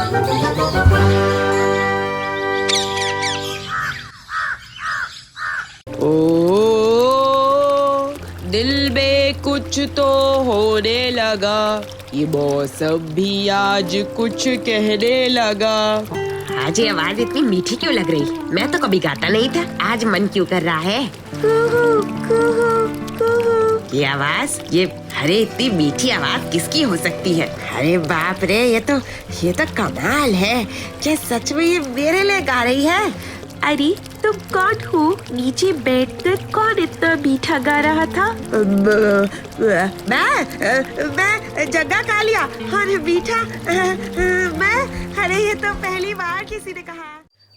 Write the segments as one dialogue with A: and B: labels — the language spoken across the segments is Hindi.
A: ओ दिल में कुछ तो होने लगा, ये मौसम भी आज कुछ कहने लगा।
B: आज ये आवाज इतनी मीठी क्यों लग रही? मैं तो कभी गाता नहीं था, आज मन क्यों कर रहा है? कुहू, कुहू, कुहू। ये आवाज, अरे इतनी मीठी आवाज किसकी हो सकती है? अरे बाप रे, ये तो कमाल है। क्या सच में ये मेरे लिए गा रही है?
C: अरे तुम कौन हो? नीचे बैठकर कौन इतना मीठा गा रहा था?
B: मैं जग्गा कालिया और मीठा अरे ये तो पहली बार किसी ने कहा।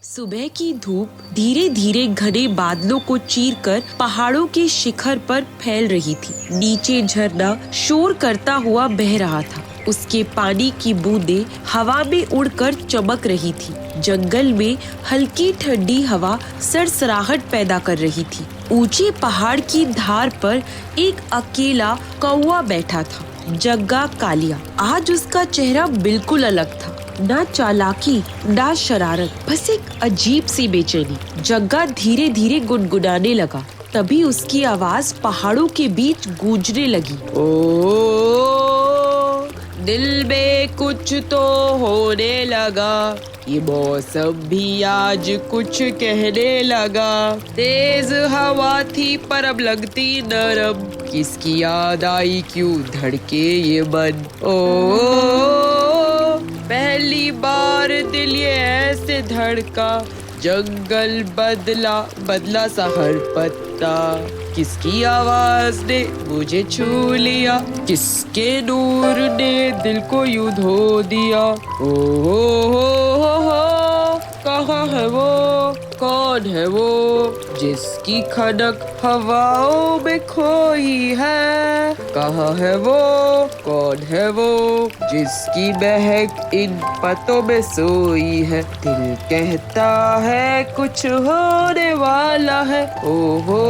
A: सुबह की धूप धीरे धीरे घने बादलों को चीरकर पहाड़ों के शिखर पर फैल रही थी। नीचे झरना शोर करता हुआ बह रहा था, उसके पानी की बूंदें हवा में उड़कर चमक रही थी। जंगल में हल्की ठंडी हवा सरसराहट पैदा कर रही थी। ऊंचे पहाड़ की धार पर एक अकेला कौवा बैठा था, जग्गा कालिया। आज उसका चेहरा बिल्कुल अलग था, ना चालाकी ना शरारत, बस एक अजीब सी बेचैनी। जग्गा धीरे धीरे गुनगुनाने लगा, तभी उसकी आवाज पहाड़ों के बीच गूंजने लगी। ओ दिल में कुछ तो होने लगा, ये मौसम भी आज कुछ कहने लगा। तेज हवा थी पर अब लगती नरम, किसकी याद आई क्यों धड़के ये मन। ओ पहली बार दिल ये ऐसे धड़का, जंगल बदला सा हर पत्ता। किसकी आवाज ने मुझे छू लिया, किसके नूर ने दिल को यूं धो दिया। हो कहाँ है वो, कौन है वो, जिसकी खनक हवाओं में खोई है। कहाँ है वो, कौन है वो, जिसकी महक इन पत्तों में सोई है। दिल कहता है कुछ होने वाला है, ओ हो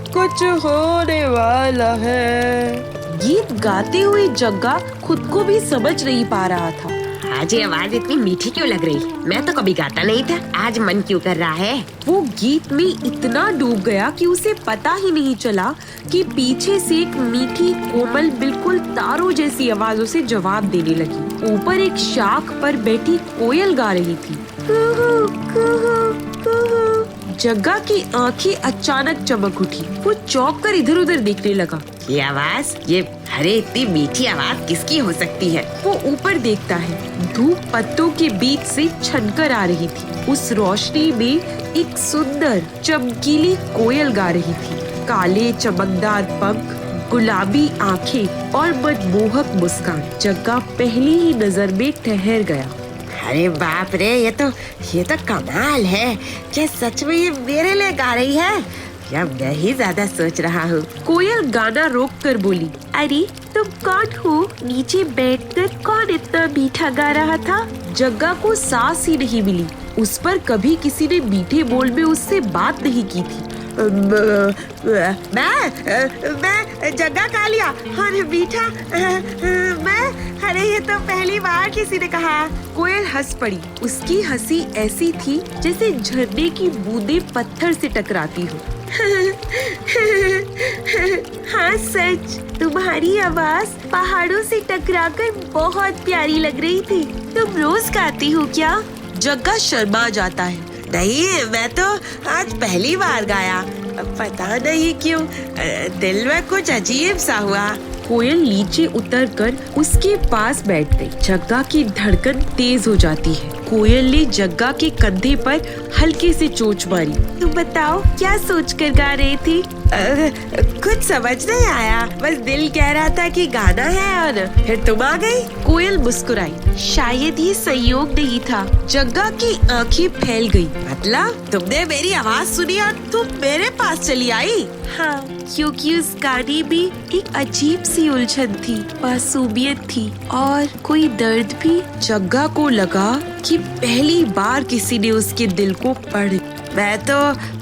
A: कुछ होने वाला है। गीत गाते हुए जग्गा खुद को भी समझ नहीं पा रहा था।
B: आज ये आवाज इतनी मीठी क्यों लग रही? मैं तो कभी गाता नहीं था, आज मन क्यों कर रहा है?
A: वो गीत में इतना डूब गया कि उसे पता ही नहीं चला कि पीछे से एक मीठी कोमल बिल्कुल तारों जैसी आवाजों से जवाब देने लगी। ऊपर एक शाख पर बैठी कोयल गा रही थी।
C: कुहू, कुहू, कुहू।
A: जग्गा की आंखें अचानक चमक उठी। वो चौंक कर इधर उधर देखने लगा।
B: ये आवाज, अरे इतनी मीठी आवाज किसकी हो सकती है?
A: वो ऊपर देखता है, धूप पत्तों के बीच से छनकर आ रही थी। उस रोशनी में एक सुंदर चमकीली कोयल गा रही थी। काले चमकदार पंख, गुलाबी आंखें और मनमोहक मुस्कान। जग्गा पहली ही नजर में ठहर गया।
B: अरे बाप रे, ये तो कमाल है। क्या सच में ये मेरे लिए गा रही है या मैं ही ज्यादा सोच रहा हूँ?
A: कोयल गाना रोक कर बोली।
C: अरे तुम कौन हो? नीचे बैठकर कौन इतना मीठा गा रहा था?
A: जग्गा को सांस ही नहीं मिली। उस पर कभी किसी ने मीठे बोल में उससे बात नहीं की थी।
B: मैं जग्गा कालिया और मीठा अरे ये तो पहली बार किसी ने कहा।
A: कोयल हंस पड़ी। उसकी हंसी ऐसी थी जैसे झरने की बूंदें पत्थर से टकराती हो।
C: हाँ सच, तुम्हारी आवाज पहाड़ों से टकराकर बहुत प्यारी लग रही थी। तुम रोज गाती हो क्या?
A: जग्गा शर्मा जाता है।
B: नहीं, मैं तो आज पहली बार गाया। पता नहीं क्यों दिल में कुछ अजीब सा हुआ।
A: कोयल नीचे उतरकर उसके पास बैठ गई। जग्गा की धड़कन तेज हो जाती है। कोयल ने जग्गा के कंधे पर हल्के से चोंच मारी।
C: तुम बताओ, क्या सोचकर गा रही थी?
B: कुछ समझ नहीं आया, बस दिल कह रहा था कि गाना है और फिर तुम आ गई।
A: कोयल मुस्कुराई।
C: शायद ये संयोग नहीं था।
A: जग्गा की आंखें फैल गई।
B: मतलब तुमने मेरी आवाज सुनी और तुम मेरे पास चली आई?
C: हाँ, क्योंकि उस गाने में एक अजीब सी उलझन थी, मासूमियत थी और कोई दर्द भी।
A: जग्गा को लगा कि पहली बार किसी ने उसके दिल को पढ़।
B: मैं तो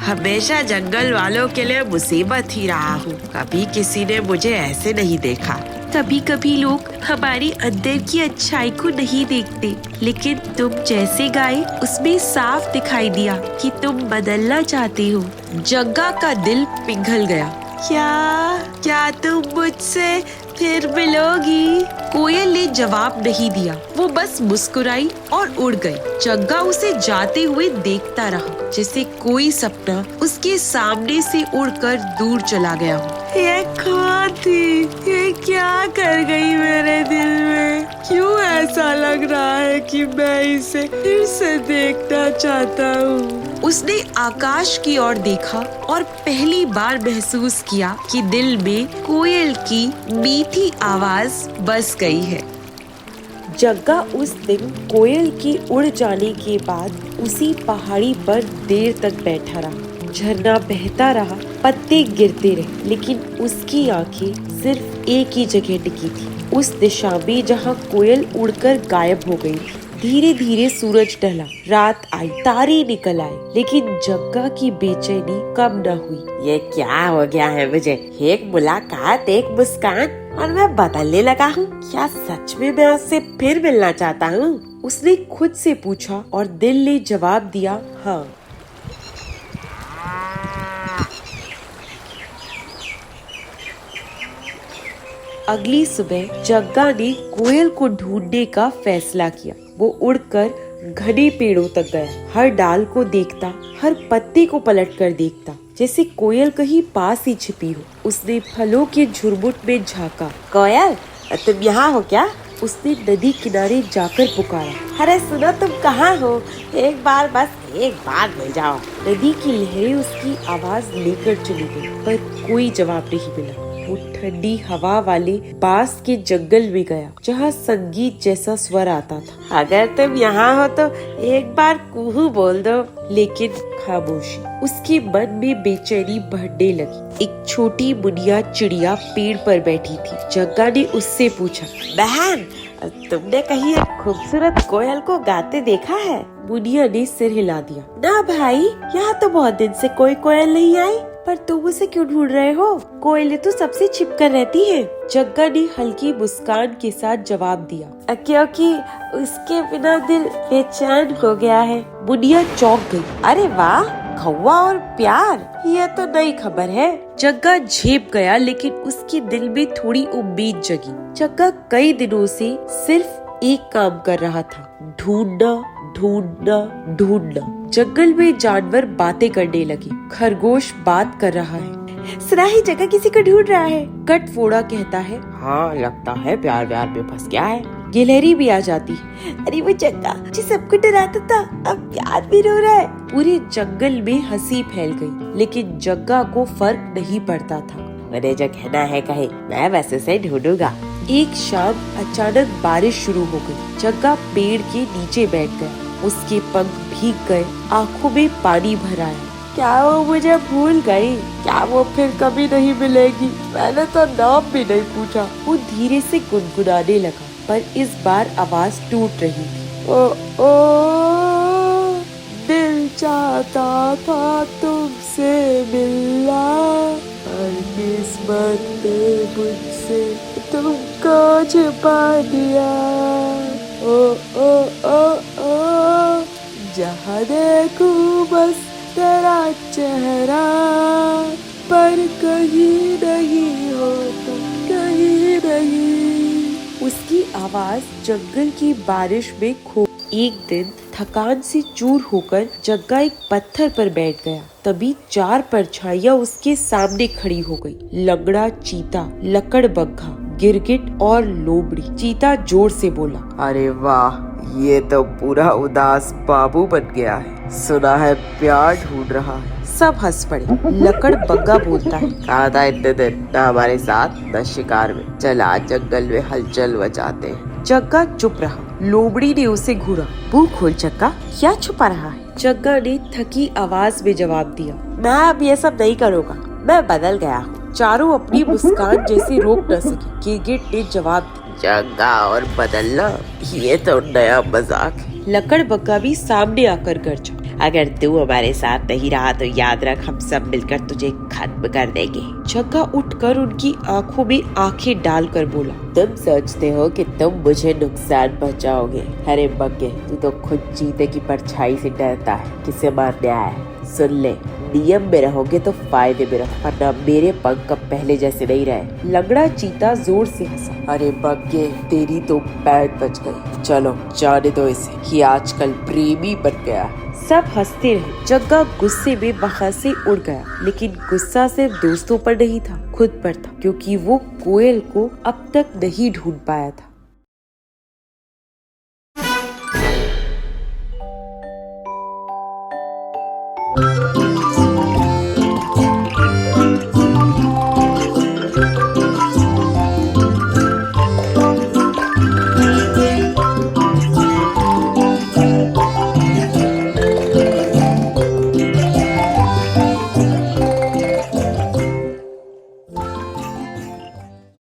B: हमेशा जंगल वालों के लिए मुसीबत ही रहा हूँ, कभी किसी ने मुझे ऐसे नहीं देखा।
C: कभी कभी लोग हमारे अंदर की अच्छाई को नहीं देखते, लेकिन तुम जैसे गाए उसमें साफ दिखाई दिया कि तुम बदलना चाहते हो।
A: जग्गा का दिल पिघल गया।
C: क्या तुम मुझसे फिर मिलोगी?
A: कोयल ने जवाब नहीं दिया, वो बस मुस्कुराई और उड़ गई। जग्गा उसे जाते हुए देखता रहा, जैसे कोई सपना उसके सामने से उड़कर दूर चला गया हो।
C: ये कौन थी? ये क्या कर गई मेरे दिल में? क्यों ऐसा लग रहा है कि मैं इसे फिर से देखना चाहता हूँ?
A: उसने आकाश की ओर देखा और पहली बार महसूस किया कि दिल में कोयल की मीठी आवाज बस गई है। जग्गा उस दिन कोयल की उड़ जाने के बाद उसी पहाड़ी पर देर तक बैठा रहा। झरना बहता रहा, पत्ते गिरते रहे, लेकिन उसकी आंखें सिर्फ एक ही जगह टिकी थी, उस दिशा में जहाँ कोयल उड़कर गायब हो गई थी। धीरे धीरे सूरज ढला, रात आई, तारे निकल आए, लेकिन जग्गा की बेचैनी कम न हुई।
B: ये क्या हो गया है मुझे? एक मुलाकात, एक मुस्कान और मैं बदलने लगा हूँ। क्या सच में मैं उससे फिर मिलना चाहता हूँ?
A: उसने खुद से पूछा और दिल ने जवाब दिया, हाँ। अगली सुबह जग्गा ने कोयल को ढूंढने का फैसला किया। वो उड़कर घने पेड़ों तक गया, हर डाल को देखता, हर पत्ते को पलटकर देखता, जैसे कोयल कहीं पास ही छिपी हो। उसने फलों के झुरमुट में झांका।
B: कोयल, तुम यहाँ हो क्या?
A: उसने नदी किनारे जाकर पुकारा।
B: अरे सुनो, तुम कहाँ हो? एक बार, बस एक बार मिल जाओ।
A: नदी की लहरें उसकी आवाज लेकर चली गई, पर कोई जवाब नहीं मिला। वो ठंडी हवा वाले बांस के जंगल में गया, जहाँ संगीत जैसा स्वर आता था।
B: अगर तुम यहाँ हो तो एक बार कुहू बोल दो।
A: लेकिन खामोशी। उसके मन में बेचैनी बढ़ने लगी। एक छोटी मुनिया चिड़िया पेड़ पर बैठी थी। जग्गा ने उससे पूछा,
B: बहन, तुमने कहीं एक खूबसूरत कोयल को गाते देखा है?
A: मुनिया ने सिर हिला दिया।
B: ना भाई, यहाँ तो बहुत दिन से कोई कोयल नहीं आई।
A: पर तुम उसे क्यों ढूंढ रहे हो? कोयल तो सबसे छिपकर रहती है। जग्गा ने हल्की मुस्कान के साथ जवाब दिया,
B: क्योंकि उसके बिना दिल बेचैन हो गया है।
A: मुनिया चौंक गई।
B: अरे वाह, कौवा और प्यार, ये तो नई खबर है।
A: जग्गा झेप गया, लेकिन उसके दिल में थोड़ी उम्मीद जगी। जग्गा कई दिनों से सिर्फ एक काम कर रहा था, ढूंढना ढूंढना ढूंढना। जंगल में जानवर बातें करने लगे। खरगोश बात कर रहा है।
C: सुना है जग्गा किसी को ढूंढ रहा है।
A: कटफोड़ा कहता है,
B: हाँ लगता है प्यार व्यार में फंस गया है।
A: गिलहरी भी आ जाती है।
C: अरे वो जग्गा जो सबको डराता था, अब प्यार भी रो रहा है।
A: पूरे जंगल में हंसी फैल गई, लेकिन जग्गा को फर्क नहीं पड़ता था।
B: मैंने जो कहना है कहे, मैं वैसे से ढूंढूंगा।
A: एक शाम अचानक बारिश शुरू हो गई। जग्गा पेड़ के नीचे बैठ गया। उसके पंख भीग गए, आंखों में पानी भर आया।
C: क्या वो मुझे भूल गई? क्या वो फिर कभी नहीं मिलेगी? मैंने तो नाम भी नहीं पूछा।
A: वो धीरे से गुनगुनाने लगा, पर इस बार आवाज टूट रही थी।
C: ओ दिल चाहता था तुमसे मिलना, पर किस्मत ने मुझसे तुमको छुपा दिया। ओ जहाँ देखूं बस तेरा चेहरा, पर कहीं नहीं होता, कहीं नहीं।
A: उसकी आवाज जंगल की बारिश में खो। एक दिन थकान से चूर होकर जग्गा एक पत्थर पर बैठ गया। तभी 4 परछाइयां उसके सामने खड़ी हो गई। लंगड़ा चीता, लकड़बग्घा, गिरगिट और लोमड़ी। चीता जोर से बोला,
D: अरे वाह, ये तो पूरा उदास बाबू बन गया है। सुना है प्यार ढूंढ रहा है।
A: सब हंस पड़े। लकड़बग्घा बोलता है,
D: कहा था इतने दिन न हमारे साथ न शिकार में। चल आज जंगल में हलचल मचाते हैं।
A: जग्गा चुप रहा। लोमड़ी ने उसे घूरा।
B: मुंह खोल जग्गा, क्या छुपा रहा है?
A: जग्गा ने थकी आवाज में जवाब दिया,
B: मैं अब ये सब नहीं करूँगा, मैं बदल गया हूँ।
A: चारों अपनी मुस्कान जैसे रोक न सके। गिरगिट ने जवाब दिया,
D: जग्गा और बदलना, ये तो नया मजाक है।
A: लकड़बग्घा भी सामने आकर गरजा,
B: अगर तू हमारे साथ नहीं रहा तो याद रख हम सब मिलकर तुझे खत्म कर देंगे।
A: जग्गा उठकर उनकी आंखों में आंखें डालकर बोला,
D: तुम सोचते हो कि तुम मुझे नुकसान पहुंचाओगे? अरे बग्गे, तू तो खुद चीते की परछाई से डरता है, किसे मारने आया है? सुन ले, नियम में रहोगे तो फायदे में रहो, वरना मेरे पंख अब पहले जैसे नहीं रहे।
A: लंगड़ा चीता जोर से हंसा।
D: अरे बग्गे, तेरी तो पैंट बच गई। चलो जाने दो इसे, ये आजकल प्रेमी बन गया है।
A: सब हंसते रहे। जग्गा गुस्से में वहां से उड़ गया, लेकिन गुस्सा सिर्फ दोस्तों पर नहीं था, खुद पर था, क्योंकि वो कोयल को अब तक नहीं ढूंढ पाया था।